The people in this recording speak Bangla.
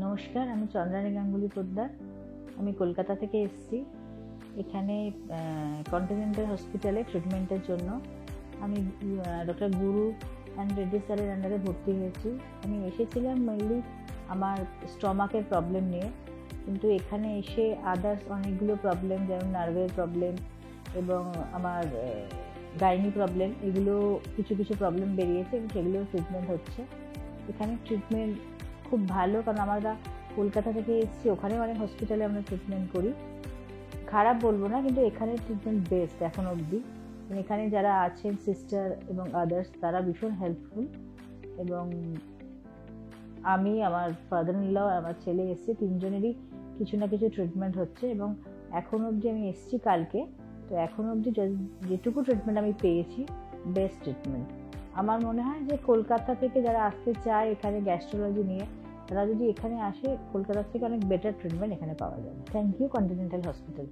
নমস্কার, আমি চন্দ্রানী গাঙ্গুলি পোদ্দার। আমি কলকাতা থেকে এসেছি। এখানে কন্টিনেন্টাল হসপিটালে ট্রিটমেন্টের জন্য আমি ডক্টর গুরু অ্যান্ড রেড্ডি স্যারের আন্ডারে ভর্তি হয়েছি। আমি এসেছিলাম মেনলি আমার স্টমাকের প্রবলেম নিয়ে, কিন্তু এখানে এসে আদার্স অনেকগুলো প্রবলেম, যেমন নার্ভের প্রবলেম এবং আমার গাইনি প্রবলেম, এগুলো কিছু কিছু প্রবলেম বেরিয়েছে এবং সেগুলো ট্রিটমেন্ট হচ্ছে। এখানে ট্রিটমেন্ট খুব ভালো, কারণ আমরা কলকাতা থেকে এসেছি, ওখানেও অনেক হসপিটালে আমরা ট্রিটমেন্ট করি। খারাপ বলবো না, কিন্তু এখানে ট্রিটমেন্ট বেস্ট এখন অবধি। এখানে যারা আছেন সিস্টার এবং আদার্স, তারা ভীষণ হেল্পফুল। এবং আমি, আমার ফাদার ইন ল, আমার ছেলে এসছে, তিনজনেরই কিছু না কিছু ট্রিটমেন্ট হচ্ছে। এবং এখন অবধি আমি এসছি কালকে, তো এখন অবধি যেটুকু ট্রিটমেন্ট আমি পেয়েছি, বেস্ট ট্রিটমেন্ট। আমার মনে হয় যে কলকাতা থেকে যারা আসতে চায় এখানে গ্যাস্ট্রোলজি নিয়ে, তারা যদি এখানে আসে, কলকাতা থেকে অনেক বেটার ট্রিটমেন্ট এখানে পাওয়া যায়। Thank you Continental hospital.